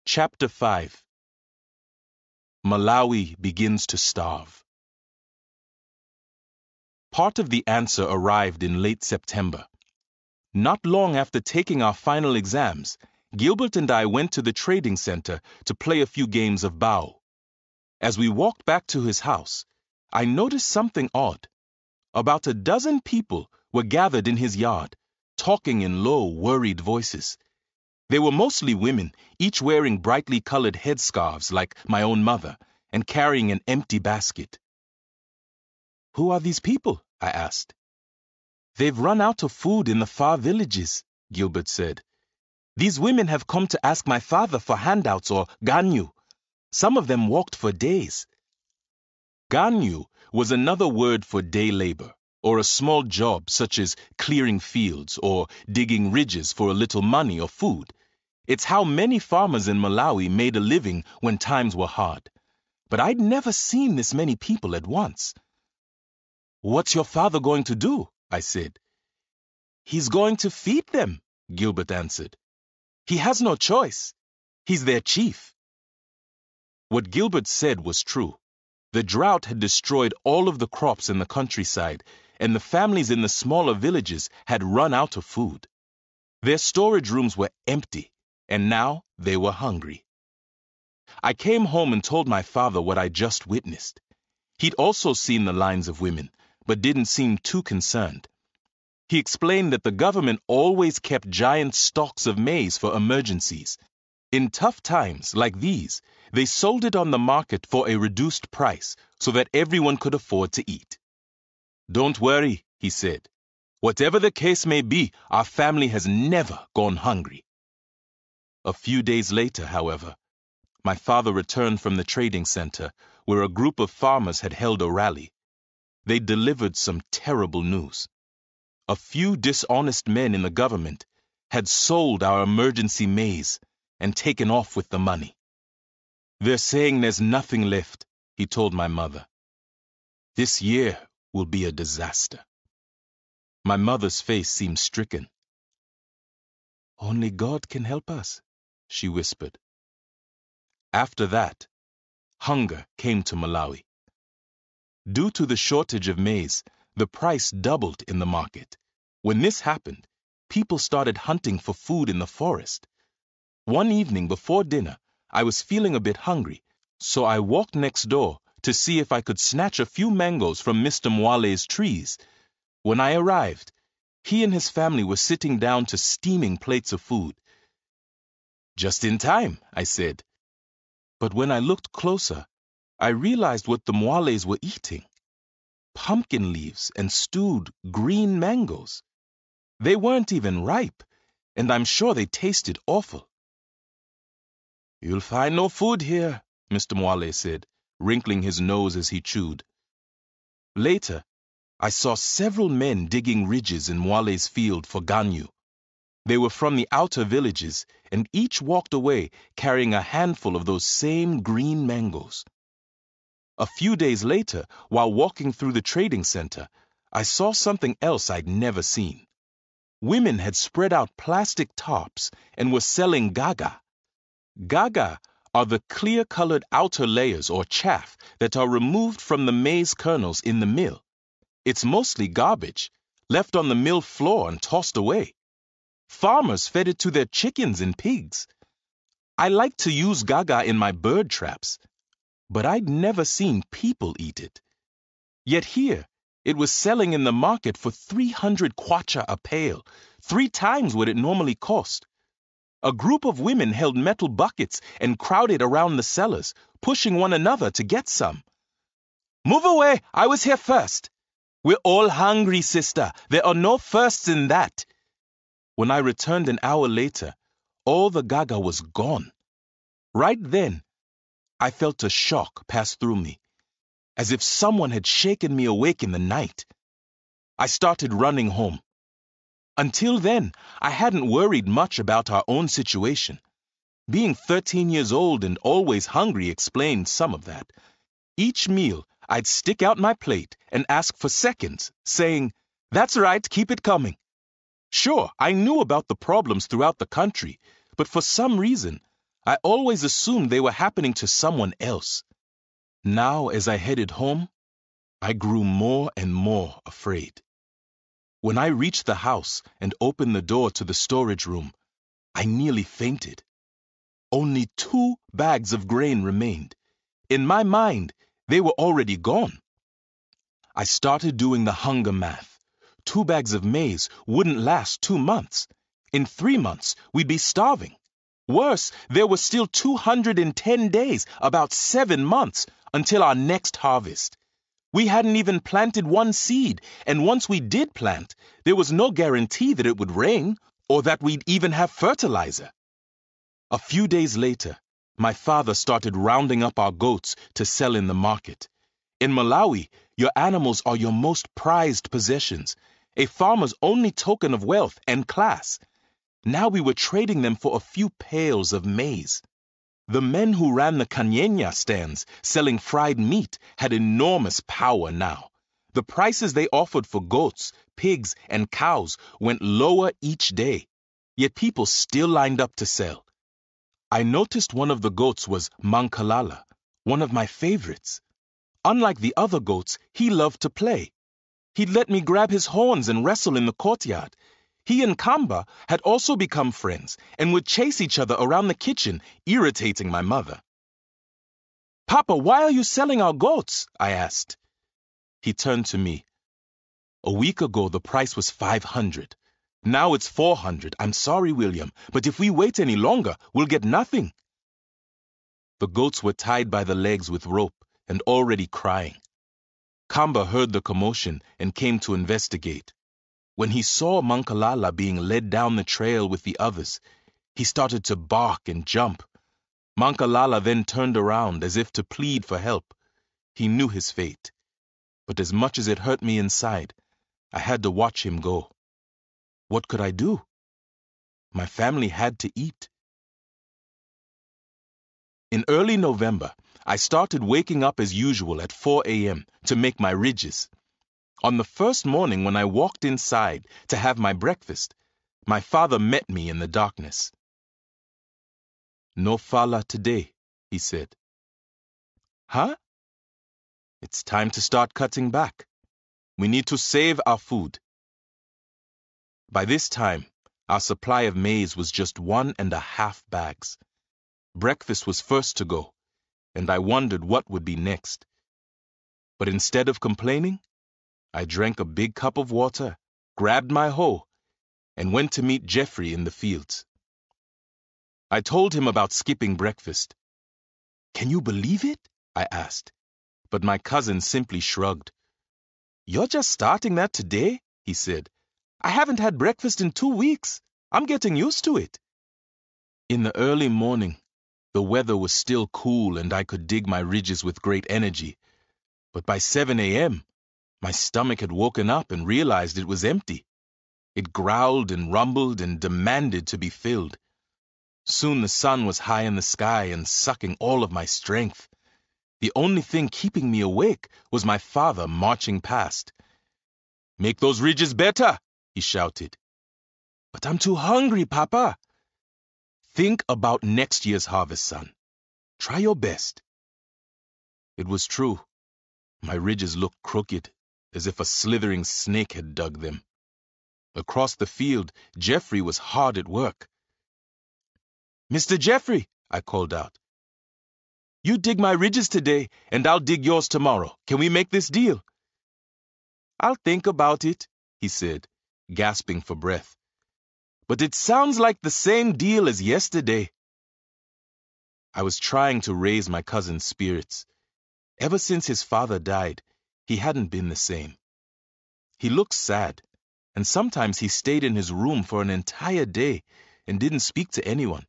Chapter 5. Malawi begins to starve. Part of the answer arrived in late September. Not long after taking our final exams, Gilbert and I went to the trading center to play a few games of bao. As we walked back to his house, I noticed something odd. About a dozen people were gathered in his yard, talking in low, worried voices. They were mostly women, each wearing brightly colored headscarves like my own mother, and carrying an empty basket. "Who are these people?" I asked. "They've run out of food in the far villages," Gilbert said. "These women have come to ask my father for handouts or ganyu. Some of them walked for days." Ganyu was another word for day labor, or a small job such as clearing fields or digging ridges for a little money or food. It's how many farmers in Malawi made a living when times were hard. But I'd never seen this many people at once. "What's your father going to do?" I said. "He's going to feed them," Gilbert answered. "He has no choice. He's their chief." What Gilbert said was true. The drought had destroyed all of the crops in the countryside, and the families in the smaller villages had run out of food. Their storage rooms were empty, and now they were hungry. I came home and told my father what I just witnessed. He'd also seen the lines of women, but didn't seem too concerned. He explained that the government always kept giant stocks of maize for emergencies. In tough times like these, they sold it on the market for a reduced price so that everyone could afford to eat. "Don't worry," he said. "Whatever the case may be, our family has never gone hungry." A few days later, however, my father returned from the trading center, where a group of farmers had held a rally. They delivered some terrible news. A few dishonest men in the government had sold our emergency maize and taken off with the money. "They're saying there's nothing left," he told my mother. "This year will be a disaster." My mother's face seemed stricken. "Only God can help us," she whispered. After that, hunger came to Malawi. Due to the shortage of maize, the price doubled in the market. When this happened, people started hunting for food in the forest. One evening before dinner, I was feeling a bit hungry, so I walked next door to see if I could snatch a few mangoes from Mr. Mwale's trees. When I arrived, he and his family were sitting down to steaming plates of food. "Just in time," I said. But when I looked closer, I realized what the Mwales were eating: pumpkin leaves and stewed green mangoes. They weren't even ripe, and I'm sure they tasted awful. "You'll find no food here," Mr. Mwale said, wrinkling his nose as he chewed. Later, I saw several men digging ridges in Mwale's field for ganyu. They were from the outer villages, and each walked away carrying a handful of those same green mangoes. A few days later, while walking through the trading center, I saw something else I'd never seen. Women had spread out plastic tarps and were selling gaga. Gaga are the clear-colored outer layers or chaff that are removed from the maize kernels in the mill. It's mostly garbage, left on the mill floor and tossed away. Farmers fed it to their chickens and pigs. I like to use gaga in my bird traps, but I'd never seen people eat it. Yet here, it was selling in the market for 300 kwacha a pail, 3 times what it normally cost. A group of women held metal buckets and crowded around the sellers, pushing one another to get some. "Move away! I was here first!" "We're all hungry, sister. There are no firsts in that." When I returned an hour later, all the gaga was gone. Right then, I felt a shock pass through me, as if someone had shaken me awake in the night. I started running home. Until then, I hadn't worried much about our own situation. Being 13 years old and always hungry explained some of that. Each meal, I'd stick out my plate and ask for seconds, saying, "That's right, keep it coming." Sure, I knew about the problems throughout the country, but for some reason, I always assumed they were happening to someone else. Now, as I headed home, I grew more and more afraid. When I reached the house and opened the door to the storage room, I nearly fainted. Only 2 bags of grain remained. In my mind, they were already gone. I started doing the hunger math. 2 bags of maize wouldn't last 2 months. In 3 months, we'd be starving. Worse, there were still 210 days, about 7 months, until our next harvest. We hadn't even planted one seed, and once we did plant, there was no guarantee that it would rain or that we'd even have fertilizer. A few days later, my father started rounding up our goats to sell in the market. In Malawi, your animals are your most prized possessions, a farmer's only token of wealth and class. Now we were trading them for a few pails of maize. The men who ran the Kanyenya stands selling fried meat had enormous power now. The prices they offered for goats, pigs, and cows went lower each day, yet people still lined up to sell. I noticed one of the goats was Mankalala, one of my favorites. Unlike the other goats, he loved to play. He'd let me grab his horns and wrestle in the courtyard. He and Kamba had also become friends and would chase each other around the kitchen, irritating my mother. "Papa, why are you selling our goats?" I asked. He turned to me. "A week ago, the price was 500. Now it's 400. I'm sorry, William, but if we wait any longer, we'll get nothing." The goats were tied by the legs with rope and already crying. Kamba heard the commotion and came to investigate. When he saw Mankalala being led down the trail with the others, he started to bark and jump. Mankalala then turned around as if to plead for help. He knew his fate. But as much as it hurt me inside, I had to watch him go. What could I do? My family had to eat. In early November, I started waking up as usual at 4 a.m. to make my ridges. On the first morning when I walked inside to have my breakfast, my father met me in the darkness. "No fala today," he said. "Huh?" "It's time to start cutting back. We need to save our food." By this time, our supply of maize was just 1.5 bags. Breakfast was first to go, and I wondered what would be next. But instead of complaining, I drank a big cup of water, grabbed my hoe, and went to meet Jeffrey in the fields. I told him about skipping breakfast. "Can you believe it?" I asked, but my cousin simply shrugged. "You're just starting that today?" he said. "I haven't had breakfast in 2 weeks. I'm getting used to it." In the early morning, the weather was still cool and I could dig my ridges with great energy. But by 7 a.m., my stomach had woken up and realized it was empty. It growled and rumbled and demanded to be filled. Soon the sun was high in the sky and sucking all of my strength. The only thing keeping me awake was my father marching past. "Make those ridges better," he shouted. "But I'm too hungry, Papa." "Think about next year's harvest, son. Try your best." It was true. My ridges looked crooked, as if a slithering snake had dug them. Across the field, Jeffrey was hard at work. "Mr. Jeffrey," I called out. "You dig my ridges today, and I'll dig yours tomorrow. Can we make this deal?" "I'll think about it," he said, gasping for breath. "But it sounds like the same deal as yesterday." I was trying to raise my cousin's spirits. Ever since his father died, he hadn't been the same. He looked sad, and sometimes he stayed in his room for an entire day and didn't speak to anyone.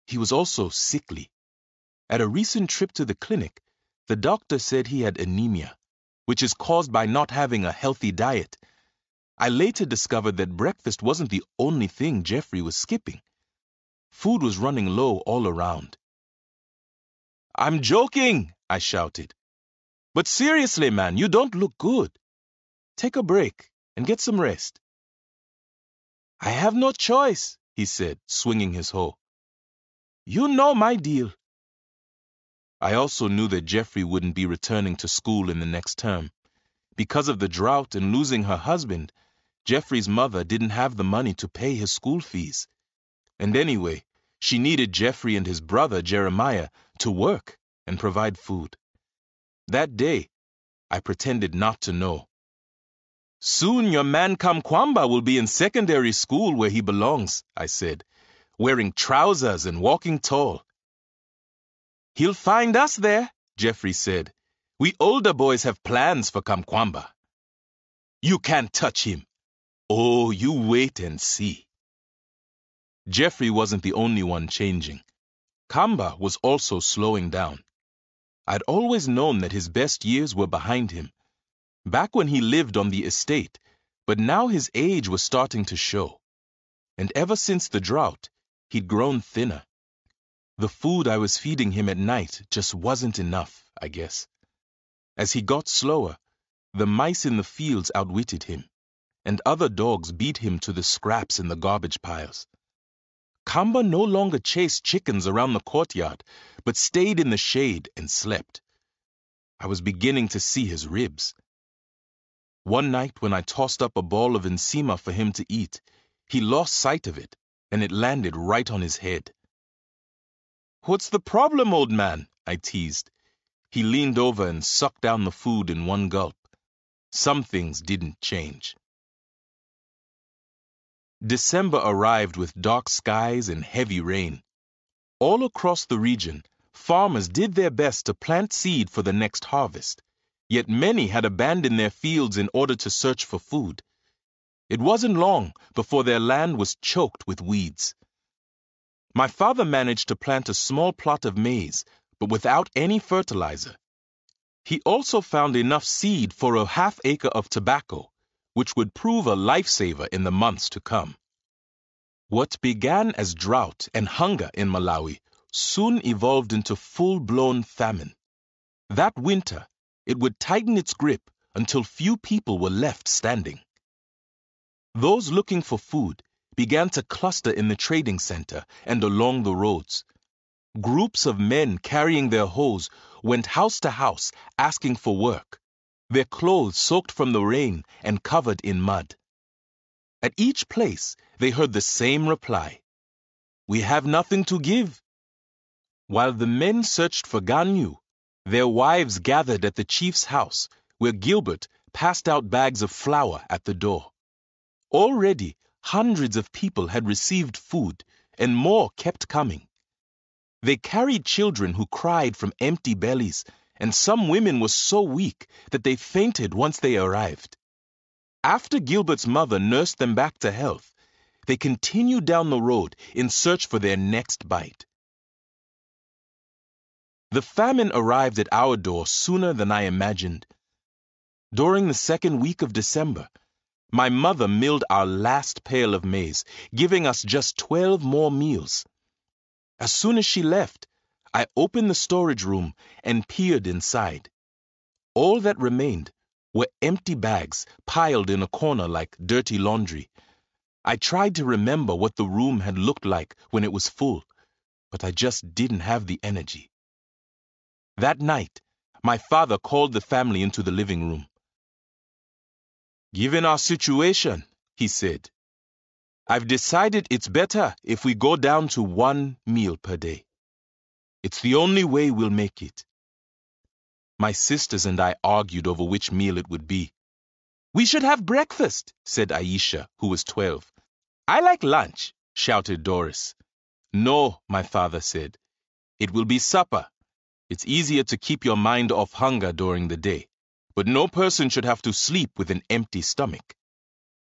He was also sickly. At a recent trip to the clinic, the doctor said he had anemia, which is caused by not having a healthy diet. I later discovered that breakfast wasn't the only thing Jeffrey was skipping. Food was running low all around. "I'm joking," I shouted. "But seriously, man, you don't look good. Take a break and get some rest." "I have no choice," he said, swinging his hoe. You know my deal. I also knew that Jeffrey wouldn't be returning to school in the next term. Because of the drought and losing her husband, Jeffrey's mother didn't have the money to pay his school fees. And anyway, she needed Jeffrey and his brother, Jeremiah, to work and provide food. That day, I pretended not to know. Soon your man Kamkwamba will be in secondary school where he belongs, I said, wearing trousers and walking tall. He'll find us there, Jeffrey said. We older boys have plans for Kamkwamba. You can't touch him. Oh, you wait and see. Jeffrey wasn't the only one changing. Kamba was also slowing down. I'd always known that his best years were behind him, back when he lived on the estate, but now his age was starting to show. And ever since the drought, he'd grown thinner. The food I was feeding him at night just wasn't enough, I guess. As he got slower, the mice in the fields outwitted him, and other dogs beat him to the scraps in the garbage piles. Kamba no longer chased chickens around the courtyard, but stayed in the shade and slept. I was beginning to see his ribs. One night when I tossed up a ball of nsima for him to eat, he lost sight of it, and it landed right on his head. What's the problem, old man? I teased. He leaned over and sucked down the food in one gulp. Some things didn't change. December arrived with dark skies and heavy rain. All across the region, farmers did their best to plant seed for the next harvest, yet many had abandoned their fields in order to search for food. It wasn't long before their land was choked with weeds. My father managed to plant a small plot of maize, but without any fertilizer. He also found enough seed for a half-acre of tobacco, which would prove a lifesaver in the months to come. What began as drought and hunger in Malawi soon evolved into full-blown famine. That winter, it would tighten its grip until few people were left standing. Those looking for food began to cluster in the trading center and along the roads. Groups of men carrying their hoes went house to house asking for work, their clothes soaked from the rain and covered in mud. At each place, they heard the same reply: "We have nothing to give." While the men searched for ganyu, their wives gathered at the chief's house, where Gilbert passed out bags of flour at the door. Already, hundreds of people had received food, and more kept coming. They carried children who cried from empty bellies, and some women were so weak that they fainted once they arrived. After Gilbert's mother nursed them back to health, they continued down the road in search for their next bite. The famine arrived at our door sooner than I imagined. During the second week of December, my mother milled our last pail of maize, giving us just 12 more meals. As soon as she left, I opened the storage room and peered inside. All that remained were empty bags piled in a corner like dirty laundry. I tried to remember what the room had looked like when it was full, but I just didn't have the energy. That night, my father called the family into the living room. "Given our situation," he said, "I've decided it's better if we go down to 1 meal per day. It's the only way we'll make it." My sisters and I argued over which meal it would be. "We should have breakfast," said Aisha, who was 12. "I like lunch," shouted Doris. "No," my father said. "It will be supper. It's easier to keep your mind off hunger during the day, but no person should have to sleep with an empty stomach.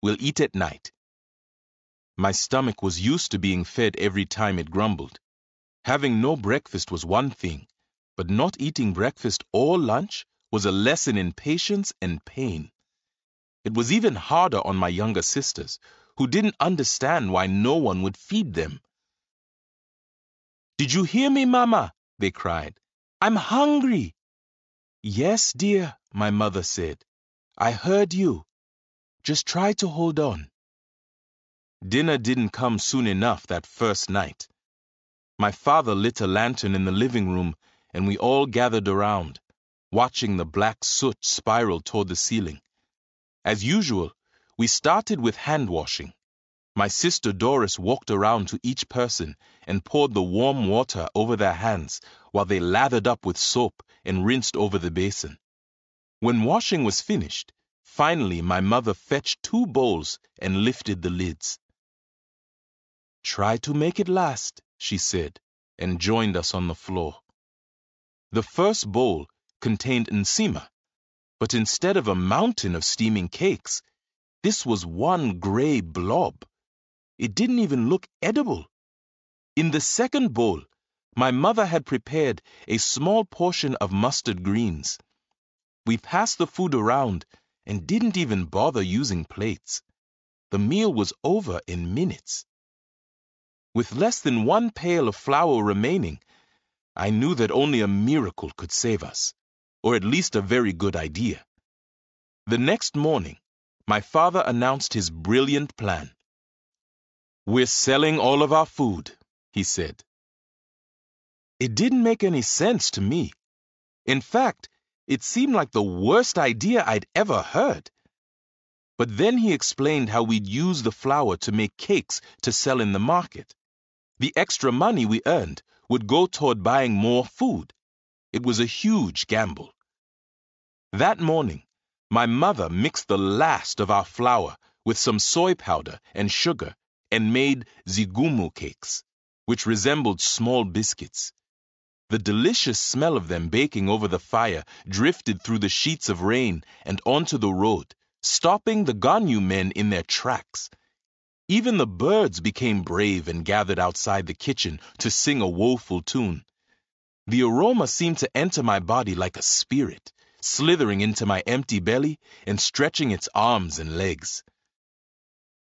We'll eat at night." My stomach was used to being fed every time it grumbled. Having no breakfast was one thing, but not eating breakfast or lunch was a lesson in patience and pain. It was even harder on my younger sisters, who didn't understand why no one would feed them. "Did you hear me, Mama?" they cried. "I'm hungry." "Yes, dear," my mother said. "I heard you. Just try to hold on." Dinner didn't come soon enough that first night. My father lit a lantern in the living room, and we all gathered around, watching the black soot spiral toward the ceiling. As usual, we started with hand washing. My sister Doris walked around to each person and poured the warm water over their hands while they lathered up with soap and rinsed over the basin. When washing was finished, finally my mother fetched 2 bowls and lifted the lids. "Try to make it last," she said, and joined us on the floor. The first bowl contained nsima, but instead of a mountain of steaming cakes, this was one gray blob. It didn't even look edible. In the second bowl, my mother had prepared a small portion of mustard greens. We passed the food around and didn't even bother using plates. The meal was over in minutes. With less than 1 pail of flour remaining, I knew that only a miracle could save us, or at least a very good idea. The next morning, my father announced his brilliant plan. "We're selling all of our food," he said. It didn't make any sense to me. In fact, it seemed like the worst idea I'd ever heard. But then he explained how we'd use the flour to make cakes to sell in the market. The extra money we earned would go toward buying more food. It was a huge gamble. That morning, my mother mixed the last of our flour with some soy powder and sugar and made zigumu cakes, which resembled small biscuits. The delicious smell of them baking over the fire drifted through the sheets of rain and onto the road, stopping the Ganyu men in their tracks. Even the birds became brave and gathered outside the kitchen to sing a woeful tune. The aroma seemed to enter my body like a spirit, slithering into my empty belly and stretching its arms and legs.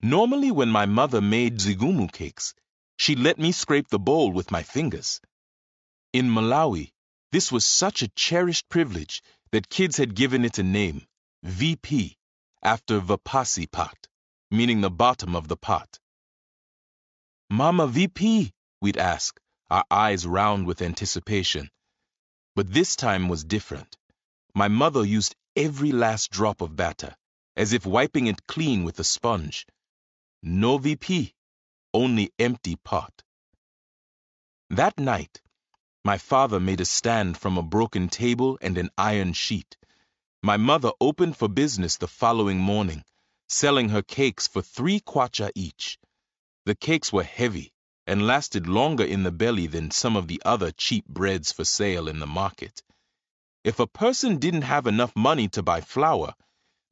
Normally when my mother made zigumu cakes, she'd let me scrape the bowl with my fingers. In Malawi, this was such a cherished privilege that kids had given it a name, VP, after Vapasi pot, meaning the bottom of the pot. "Mama, VP," we'd ask, our eyes round with anticipation. But this time was different. My mother used every last drop of batter, as if wiping it clean with a sponge. No VP, only empty pot. That night, my father made a stand from a broken table and an iron sheet. My mother opened for business the following morning, selling her cakes for 3 kwacha each. The cakes were heavy and lasted longer in the belly than some of the other cheap breads for sale in the market. If a person didn't have enough money to buy flour,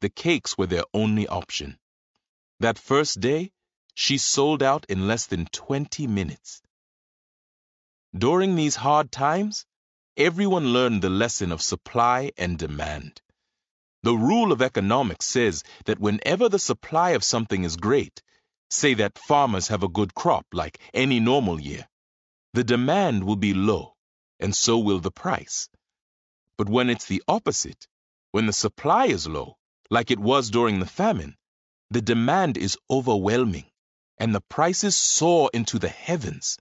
the cakes were their only option. That first day, she sold out in less than 20 minutes. During these hard times, everyone learned the lesson of supply and demand. The rule of economics says that whenever the supply of something is great, say that farmers have a good crop like any normal year, the demand will be low, and so will the price. But when it's the opposite, when the supply is low, like it was during the famine, the demand is overwhelming, and the prices soar into the heavens.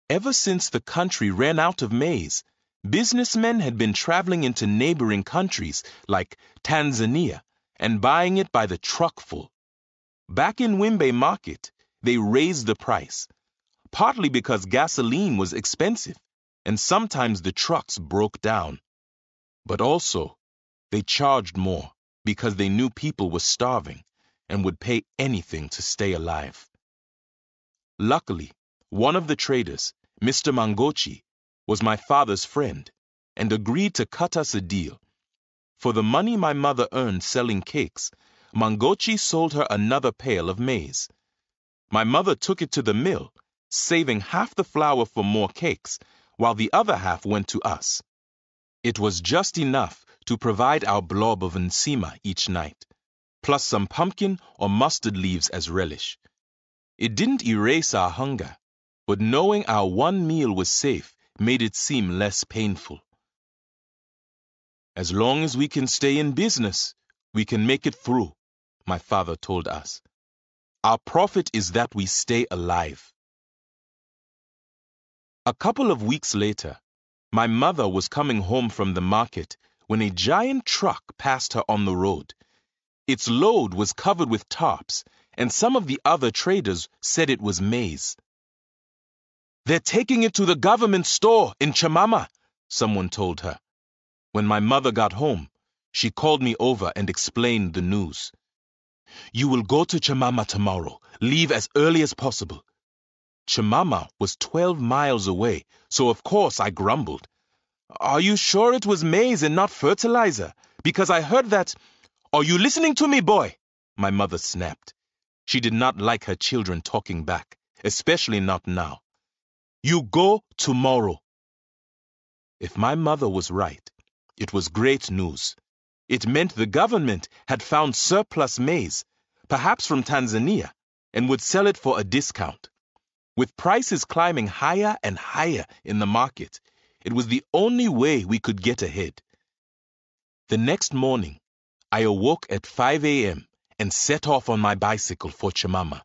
Ever since the country ran out of maize, businessmen had been traveling into neighboring countries like Tanzania and buying it by the truckful. Back in Wimbe Market, they raised the price, partly because gasoline was expensive, and sometimes the trucks broke down. But also, they charged more because they knew people were starving and would pay anything to stay alive. Luckily, one of the traders, Mr. Mangochi, was my father's friend and agreed to cut us a deal. For the money my mother earned selling cakes, Mangochi sold her another pail of maize. My mother took it to the mill, saving half the flour for more cakes, while the other half went to us. It was just enough to provide our blob of nsima each night, plus some pumpkin or mustard leaves as relish. It didn't erase our hunger, but knowing our one meal was safe made it seem less painful. "As long as we can stay in business, we can make it through," my father told us. "Our profit is that we stay alive." A couple of weeks later, my mother was coming home from the market when a giant truck passed her on the road. Its load was covered with tarps, and some of the other traders said it was maize. "They're taking it to the government store in Chemama," someone told her. When my mother got home, she called me over and explained the news. "You will go to Chemama tomorrow. Leave as early as possible." Chemama was 12 miles away, so of course I grumbled. "Are you sure it was maize and not fertilizer? Because I heard that—" "Are you listening to me, boy?" my mother snapped. She did not like her children talking back, especially not now. "You go tomorrow." If my mother was right, it was great news. It meant the government had found surplus maize, perhaps from Tanzania, and would sell it for a discount. With prices climbing higher and higher in the market, it was the only way we could get ahead. The next morning, I awoke at 5 a.m. and set off on my bicycle for Chemama.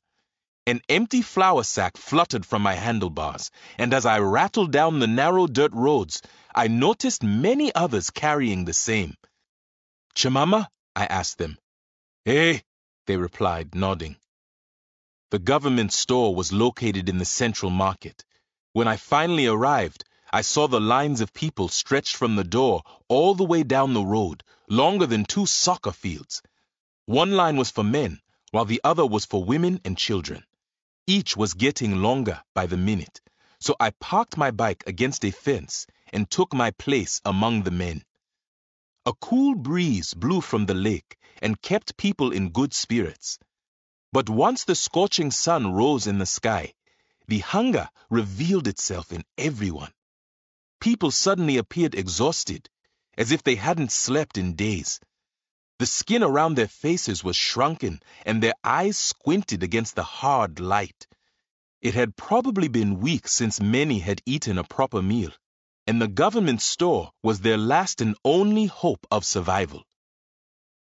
An empty flour sack fluttered from my handlebars, and as I rattled down the narrow dirt roads, I noticed many others carrying the same. "Chemama?" I asked them. "Hey," they replied, nodding. The government store was located in the central market. When I finally arrived, I saw the lines of people stretched from the door all the way down the road, longer than 2 soccer fields. One line was for men, while the other was for women and children. Each was getting longer by the minute, so I parked my bike against a fence and took my place among the men. A cool breeze blew from the lake and kept people in good spirits. But once the scorching sun rose in the sky, the hunger revealed itself in everyone. People suddenly appeared exhausted, as if they hadn't slept in days. The skin around their faces was shrunken, and their eyes squinted against the hard light. It had probably been weeks since many had eaten a proper meal, and the government store was their last and only hope of survival.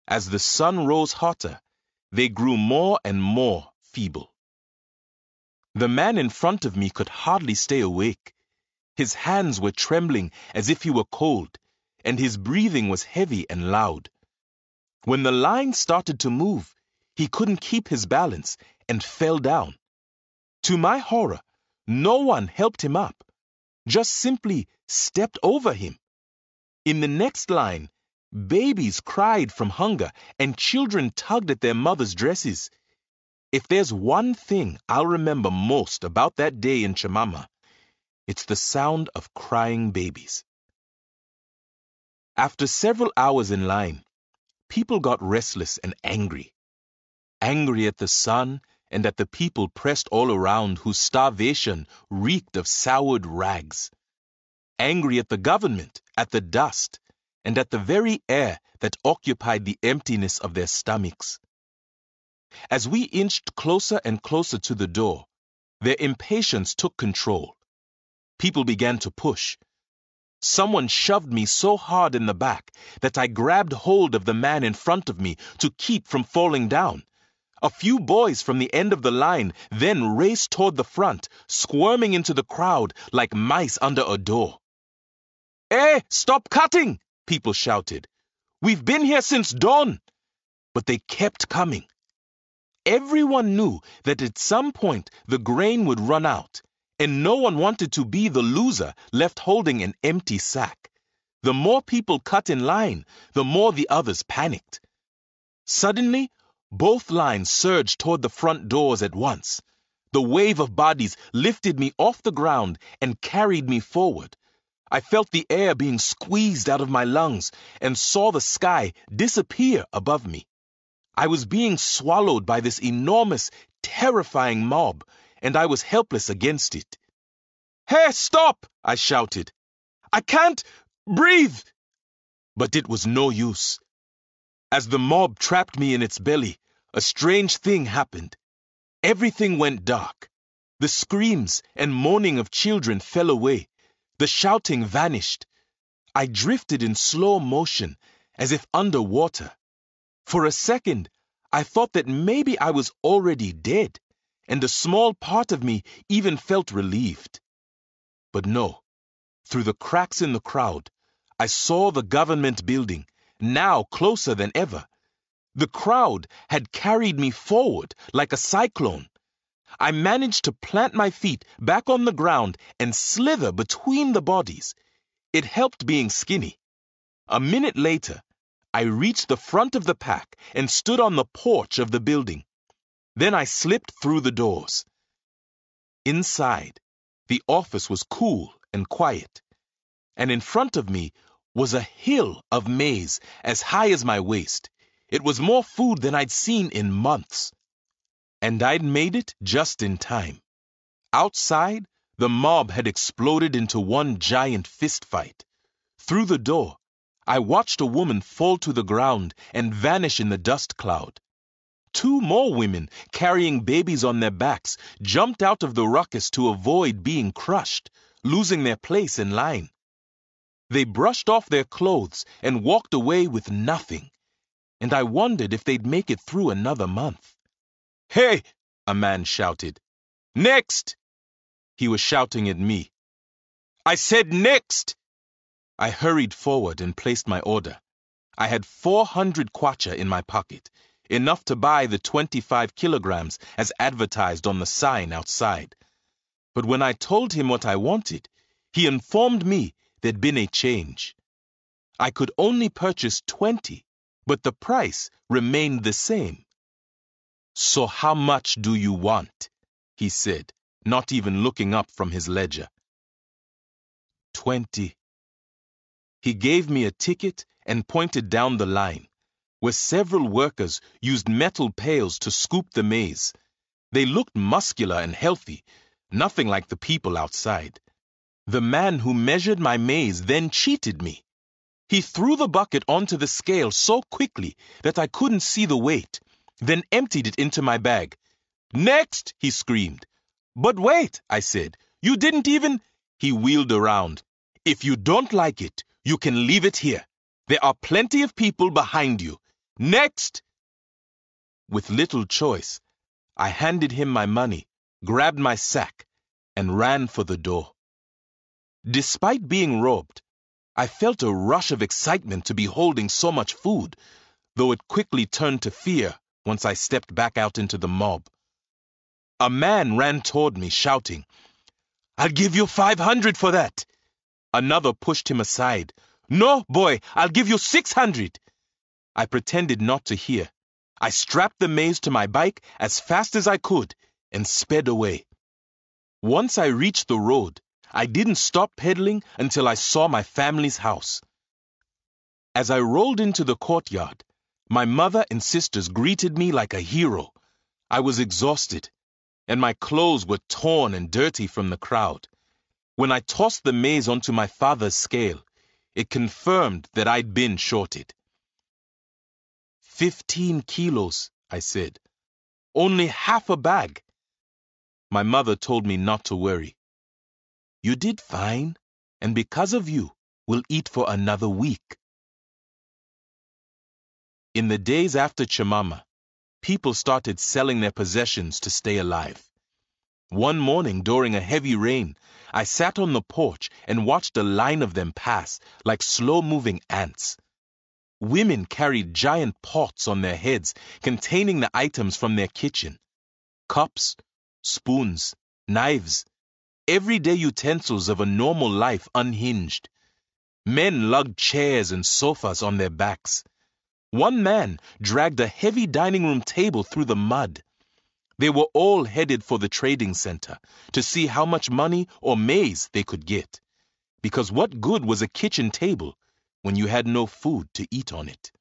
As the sun rose hotter, they grew more and more feeble. The man in front of me could hardly stay awake. His hands were trembling as if he were cold, and his breathing was heavy and loud. When the line started to move, he couldn't keep his balance and fell down. To my horror, no one helped him up, just simply stepped over him. In the next line, babies cried from hunger and children tugged at their mothers' dresses. If there's one thing I'll remember most about that day in Chemama, it's the sound of crying babies. After several hours in line, people got restless and angry. Angry at the sun and at the people pressed all around whose starvation reeked of soured rags. Angry at the government, at the dust, and at the very air that occupied the emptiness of their stomachs. As we inched closer and closer to the door, their impatience took control. People began to push. Someone shoved me so hard in the back that I grabbed hold of the man in front of me to keep from falling down. A few boys from the end of the line then raced toward the front, squirming into the crowd like mice under a door. "Hey, stop cutting!" people shouted. "We've been here since dawn." But they kept coming. Everyone knew that at some point the grain would run out, and no one wanted to be the loser left holding an empty sack. The more people cut in line, the more the others panicked. Suddenly, both lines surged toward the front doors at once. The wave of bodies lifted me off the ground and carried me forward. I felt the air being squeezed out of my lungs and saw the sky disappear above me. I was being swallowed by this enormous, terrifying mob, and I was helpless against it. "Hey, stop!" I shouted. "I can't breathe!" But it was no use. As the mob trapped me in its belly, a strange thing happened. Everything went dark. The screams and moaning of children fell away. The shouting vanished. I drifted in slow motion, as if underwater. For a second, I thought that maybe I was already dead, and a small part of me even felt relieved. But no, through the cracks in the crowd, I saw the government building, now closer than ever. The crowd had carried me forward like a cyclone. I managed to plant my feet back on the ground and slither between the bodies. It helped being skinny. A minute later, I reached the front of the pack and stood on the porch of the building. Then I slipped through the doors. Inside, the office was cool and quiet, and in front of me was a hill of maize as high as my waist. It was more food than I'd seen in months. And I'd made it just in time. Outside, the mob had exploded into one giant fist fight. Through the door, I watched a woman fall to the ground and vanish in the dust cloud. 2 more women, carrying babies on their backs, jumped out of the ruckus to avoid being crushed, losing their place in line. They brushed off their clothes and walked away with nothing, and I wondered if they'd make it through another month. "Hey!" a man shouted. "Next!" He was shouting at me. "I said next!" I hurried forward and placed my order. I had 400 kwacha in my pocket, enough to buy the 25 kilograms as advertised on the sign outside. But when I told him what I wanted, he informed me there'd been a change. I could only purchase 20, but the price remained the same. "So how much do you want?" he said, not even looking up from his ledger. 20. He gave me a ticket and pointed down the line, where several workers used metal pails to scoop the maize. They looked muscular and healthy, nothing like the people outside. The man who measured my maize then cheated me. He threw the bucket onto the scale so quickly that I couldn't see the weight, then emptied it into my bag. "Next!" he screamed. "But wait," I said. "You didn't even—" He wheeled around. "If you don't like it, you can leave it here. There are plenty of people behind you. Next!" With little choice, I handed him my money, grabbed my sack, and ran for the door. Despite being robbed, I felt a rush of excitement to be holding so much food, though it quickly turned to fear once I stepped back out into the mob. A man ran toward me, shouting, "I'll give you 500 for that." Another pushed him aside. "No, boy, I'll give you 600. I pretended not to hear. I strapped the maize to my bike as fast as I could and sped away. Once I reached the road, I didn't stop pedaling until I saw my family's house. As I rolled into the courtyard, my mother and sisters greeted me like a hero. I was exhausted, and my clothes were torn and dirty from the crowd. When I tossed the maize onto my father's scale, it confirmed that I'd been shorted. 15 kilos, I said. Only half a bag. My mother told me not to worry. You did fine, and because of you, we'll eat for another week. In the days after Chimama, people started selling their possessions to stay alive. One morning during a heavy rain, I sat on the porch and watched a line of them pass like slow-moving ants. Women carried giant pots on their heads containing the items from their kitchen. Cups, spoons, knives, everyday utensils of a normal life unhinged. Men lugged chairs and sofas on their backs. One man dragged a heavy dining room table through the mud. They were all headed for the trading center to see how much money or maize they could get. Because what good was a kitchen table when you had no food to eat on it?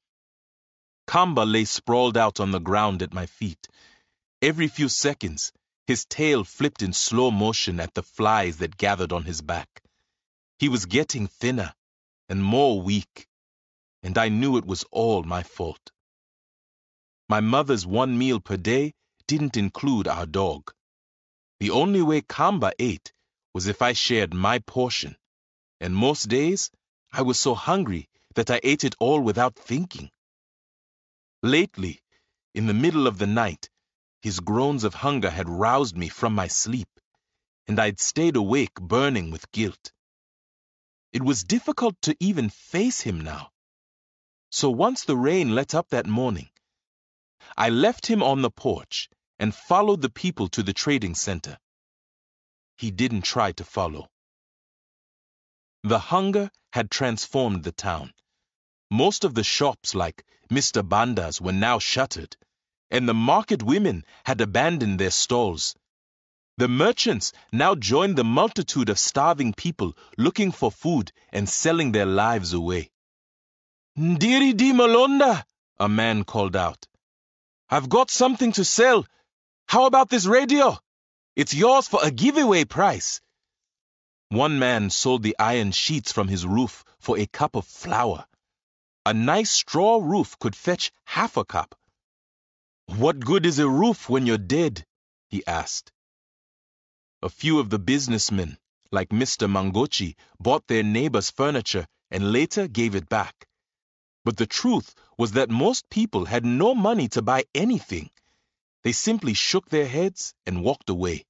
Kamba lay sprawled out on the ground at my feet. Every few seconds, his tail flipped in slow motion at the flies that gathered on his back. He was getting thinner and more weak, and I knew it was all my fault. My mother's one meal per day didn't include our dog. The only way Kamba ate was if I shared my portion, and most days I was so hungry that I ate it all without thinking. Lately, in the middle of the night, his groans of hunger had roused me from my sleep, and I'd stayed awake burning with guilt. It was difficult to even face him now. So once the rain let up that morning, I left him on the porch and followed the people to the trading center. He didn't try to follow. The hunger had transformed the town. Most of the shops like Mr. Banda's were now shuttered, and the market women had abandoned their stalls. The merchants now joined the multitude of starving people looking for food and selling their lives away. "Ndiri di Malonda," a man called out. "I've got something to sell. How about this radio? It's yours for a giveaway price." One man sold the iron sheets from his roof for a cup of flour. A nice straw roof could fetch half a cup. "What good is a roof when you're dead?" he asked. A few of the businessmen, like Mr. Mangochi, bought their neighbor's furniture and later gave it back. But the truth was that most people had no money to buy anything. They simply shook their heads and walked away.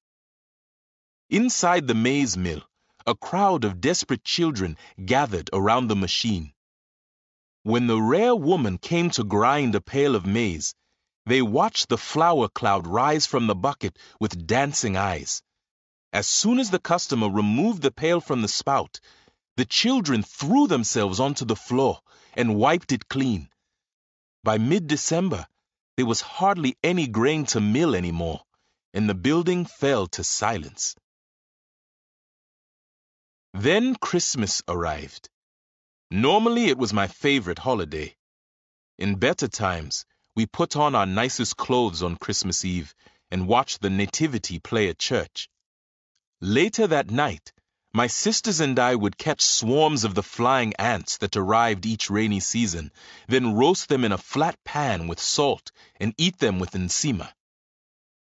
Inside the maize mill, a crowd of desperate children gathered around the machine. When the rare woman came to grind a pail of maize, they watched the flour cloud rise from the bucket with dancing eyes. As soon as the customer removed the pail from the spout, the children threw themselves onto the floor and wiped it clean. By mid-December, there was hardly any grain to mill anymore, and the building fell to silence. Then Christmas arrived. Normally it was my favorite holiday. In better times, we put on our nicest clothes on Christmas Eve and watched the Nativity play at church. Later that night, my sisters and I would catch swarms of the flying ants that arrived each rainy season, then roast them in a flat pan with salt and eat them with nsima.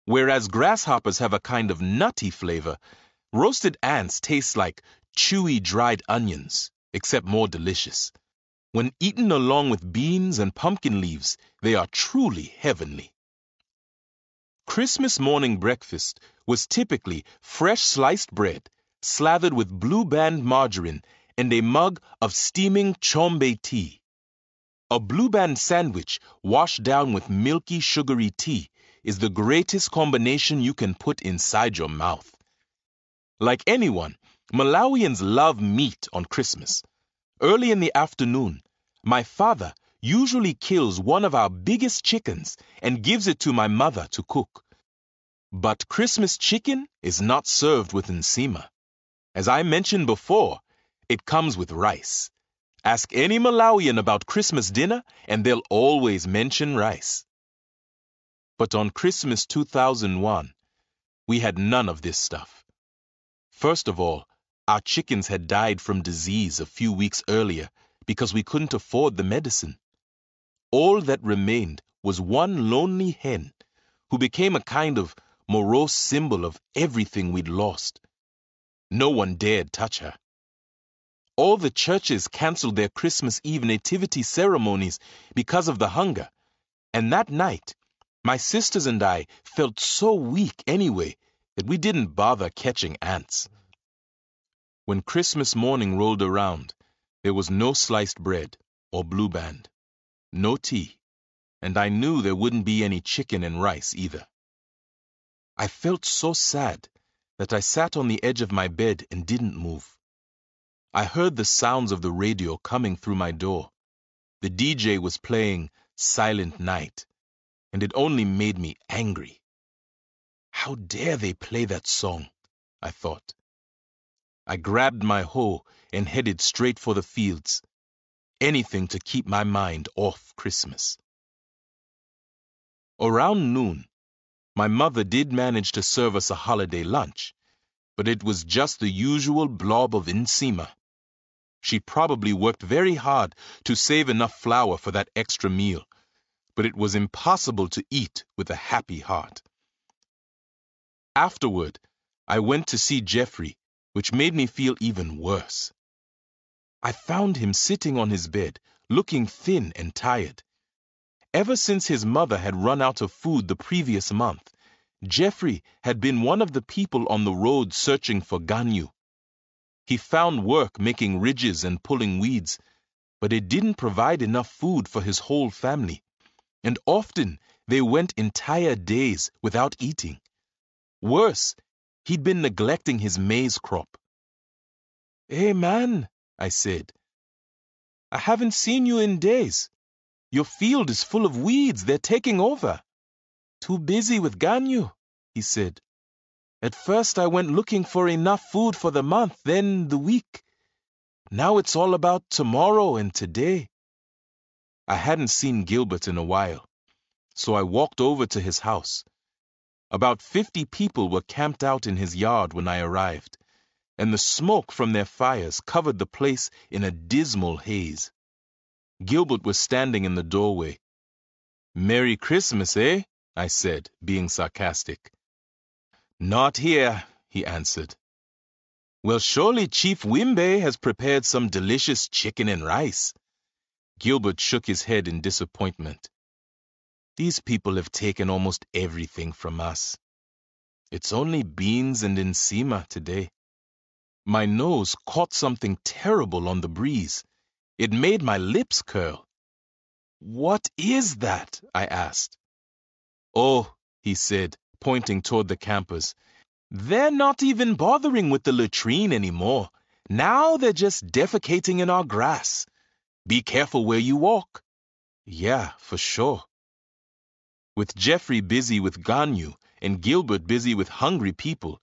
Whereas grasshoppers have a kind of nutty flavor, roasted ants taste like chewy dried onions, except more delicious. When eaten along with beans and pumpkin leaves, they are truly heavenly. Christmas morning breakfast was typically fresh sliced bread, slathered with Blue Band margarine, and a mug of steaming chombe tea. A Blue Band sandwich washed down with milky, sugary tea is the greatest combination you can put inside your mouth. Like anyone, Malawians love meat on Christmas. Early in the afternoon, my father usually kills one of our biggest chickens and gives it to my mother to cook. But Christmas chicken is not served with nsima. As I mentioned before, it comes with rice. Ask any Malawian about Christmas dinner and they'll always mention rice. But on Christmas 2001, we had none of this stuff. First of all, our chickens had died from disease a few weeks earlier because we couldn't afford the medicine. All that remained was one lonely hen who became a kind of morose symbol of everything we'd lost. No one dared touch her. All the churches canceled their Christmas Eve nativity ceremonies because of the hunger, and that night, my sisters and I felt so weak anyway that we didn't bother catching ants. When Christmas morning rolled around, there was no sliced bread or Blue Band, no tea, and I knew there wouldn't be any chicken and rice either. I felt so sad that I sat on the edge of my bed and didn't move. I heard the sounds of the radio coming through my door. The DJ was playing Silent Night, and it only made me angry. How dare they play that song, I thought. I grabbed my hoe and headed straight for the fields. Anything to keep my mind off Christmas. Around noon, my mother did manage to serve us a holiday lunch, but it was just the usual blob of nsima. She probably worked very hard to save enough flour for that extra meal, but it was impossible to eat with a happy heart. Afterward, I went to see Jeffrey, which made me feel even worse. I found him sitting on his bed, looking thin and tired. Ever since his mother had run out of food the previous month, Jeffrey had been one of the people on the road searching for Ganyu. He found work making ridges and pulling weeds, but it didn't provide enough food for his whole family, and often they went entire days without eating. Worse, he'd been neglecting his maize crop. "Hey man," I said, "I haven't seen you in days. Your field is full of weeds, they're taking over." "Too busy with Ganyu," he said. "At first I went looking for enough food for the month, then the week. Now it's all about tomorrow and today." I hadn't seen Gilbert in a while, so I walked over to his house. About 50 people were camped out in his yard when I arrived, and the smoke from their fires covered the place in a dismal haze. Gilbert was standing in the doorway. "Merry Christmas, eh?" I said, being sarcastic. "Not here," he answered. "Well, surely Chief Wimbe has prepared some delicious chicken and rice." Gilbert shook his head in disappointment. "These people have taken almost everything from us. It's only beans and ensima today." My nose caught something terrible on the breeze. It made my lips curl. "What is that?" I asked. "Oh," he said, pointing toward the campers. "They're not even bothering with the latrine anymore. Now they're just defecating in our grass. Be careful where you walk." "Yeah, for sure." With Jeffrey busy with Ganyu and Gilbert busy with hungry people,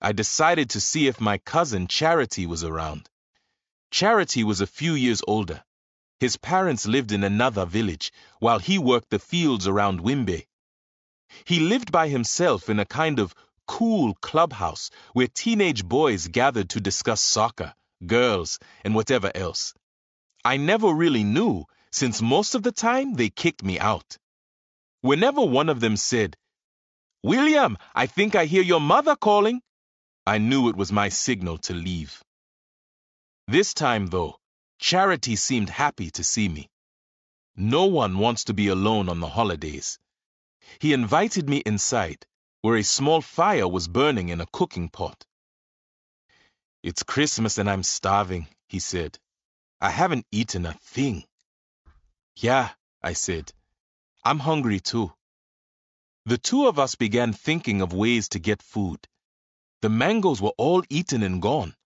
I decided to see if my cousin Charity was around. Charity was a few years older. His parents lived in another village, while he worked the fields around Wimbe. He lived by himself in a kind of cool clubhouse where teenage boys gathered to discuss soccer, girls, and whatever else. I never really knew, since most of the time they kicked me out. Whenever one of them said, "William, I think I hear your mother calling," I knew it was my signal to leave. This time, though, Charity seemed happy to see me. No one wants to be alone on the holidays. He invited me inside, where a small fire was burning in a cooking pot. "It's Christmas and I'm starving," he said. "I haven't eaten a thing." "Yeah," I said. "I'm hungry too." The two of us began thinking of ways to get food. The mangoes were all eaten and gone,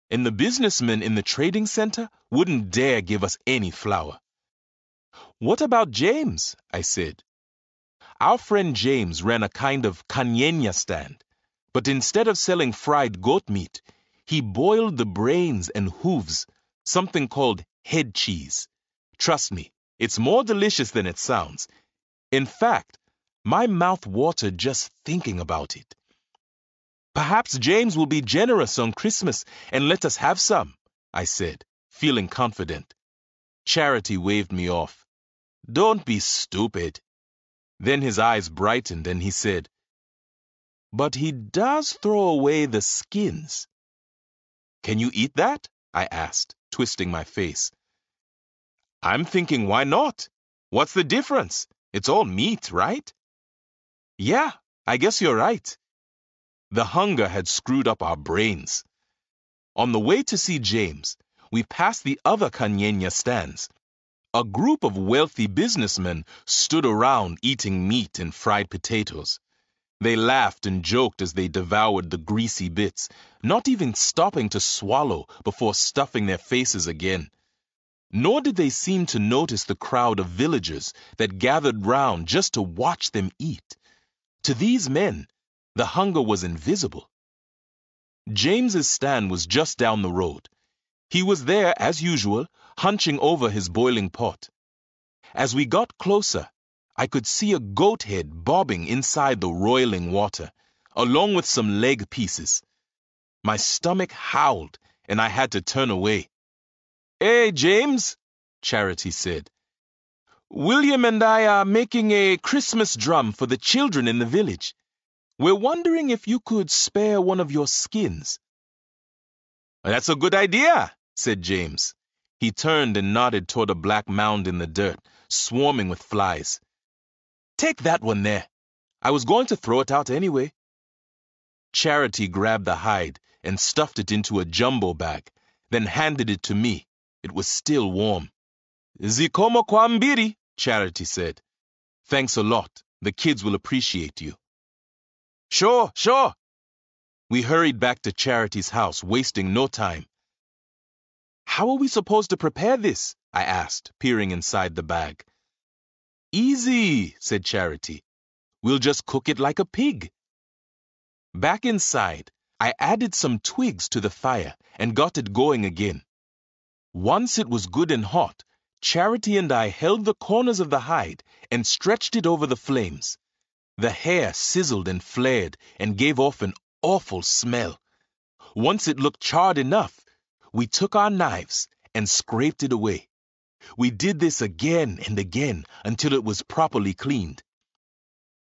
and the businessmen in the trading center wouldn't dare give us any flour. "What about James?" I said. Our friend James ran a kind of kanyenya stand, but instead of selling fried goat meat, he boiled the brains and hooves, something called head cheese. Trust me, it's more delicious than it sounds. In fact, my mouth watered just thinking about it. "Perhaps James will be generous on Christmas and let us have some," I said, feeling confident. Charity waved me off. "Don't be stupid." Then his eyes brightened and he said, "But he does throw away the skins." "Can you eat that?" I asked, twisting my face. "I'm thinking, why not? What's the difference? It's all meat, right?" "Yeah, I guess you're right." The hunger had screwed up our brains. On the way to see James, we passed the other kanyenya stands. A group of wealthy businessmen stood around eating meat and fried potatoes. They laughed and joked as they devoured the greasy bits, not even stopping to swallow before stuffing their faces again. Nor did they seem to notice the crowd of villagers that gathered round just to watch them eat. To these men, the hunger was invisible. James's stand was just down the road. He was there, as usual, hunching over his boiling pot. As we got closer, I could see a goat head bobbing inside the roiling water, along with some leg pieces. My stomach howled, and I had to turn away. "Hey, James," Charity said. "William and I are making a Christmas drum for the children in the village. We're wondering if you could spare one of your skins." "That's a good idea," said James. He turned and nodded toward a black mound in the dirt, swarming with flies. "Take that one there." I was going to throw it out anyway. Charity grabbed the hide and stuffed it into a jumbo bag, then handed it to me. It was still warm. Zikomo kwa mbiri, Charity said. Thanks a lot. The kids will appreciate you. Sure, sure. We hurried back to Charity's house, wasting no time. How are we supposed to prepare this? I asked, peering inside the bag. Easy, said Charity. We'll just cook it like a pig. Back inside, I added some twigs to the fire and got it going again. Once it was good and hot, Charity and I held the corners of the hide and stretched it over the flames. The hair sizzled and flared and gave off an awful smell. Once it looked charred enough, we took our knives and scraped it away. We did this again and again until it was properly cleaned.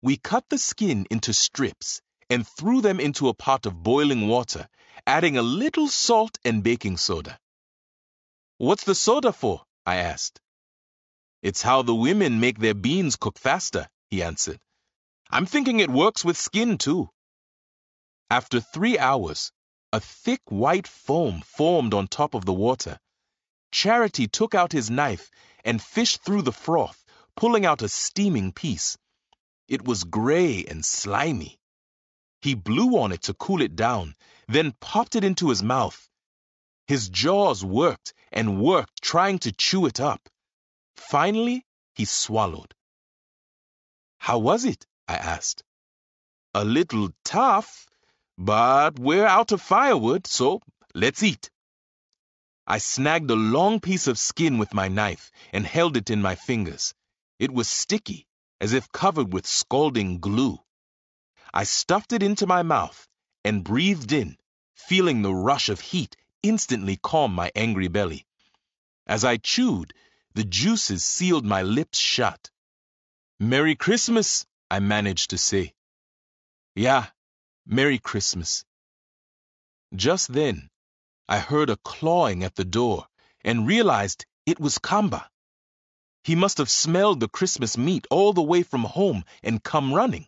We cut the skin into strips and threw them into a pot of boiling water, adding a little salt and baking soda. What's the soda for? I asked. It's how the women make their beans cook faster, he answered. I'm thinking it works with skin too. After 3 hours, a thick white foam formed on top of the water. Charity took out his knife and fished through the froth, pulling out a steaming piece. It was gray and slimy. He blew on it to cool it down, then popped it into his mouth. His jaws worked and worked, trying to chew it up. Finally, he swallowed. How was it? I asked. A little tough, but we're out of firewood, so let's eat. I snagged a long piece of skin with my knife and held it in my fingers. It was sticky, as if covered with scalding glue. I stuffed it into my mouth and breathed in, feeling the rush of heat instantly calm my angry belly. As I chewed, the juices sealed my lips shut. Merry Christmas, I managed to say. Yeah, Merry Christmas. Just then, I heard a clawing at the door and realized it was Kamba. He must have smelled the Christmas meat all the way from home and come running.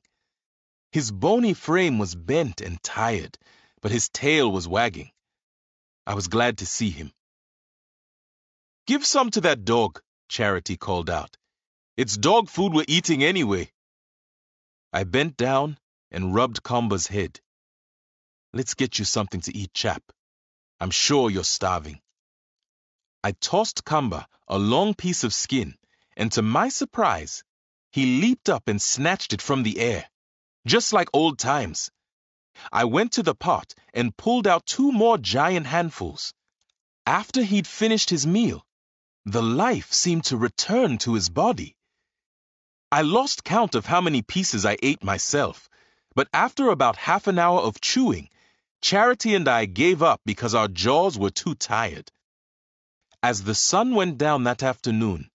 His bony frame was bent and tired, but his tail was wagging. I was glad to see him. Give some to that dog, Charity called out. It's dog food we're eating anyway. I bent down and rubbed Kamba's head. Let's get you something to eat, chap. I'm sure you're starving. I tossed Kamba a long piece of skin, and to my surprise, he leaped up and snatched it from the air, just like old times. I went to the pot and pulled out 2 more giant handfuls. After he'd finished his meal, the life seemed to return to his body. I lost count of how many pieces I ate myself, but after about half an hour of chewing, Charity and I gave up because our jaws were too tired. As the sun went down that afternoon,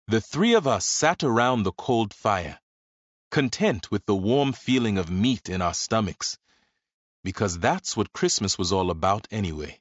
the 3 of us sat around the cold fire, content with the warm feeling of meat in our stomachs, because that's what Christmas was all about anyway.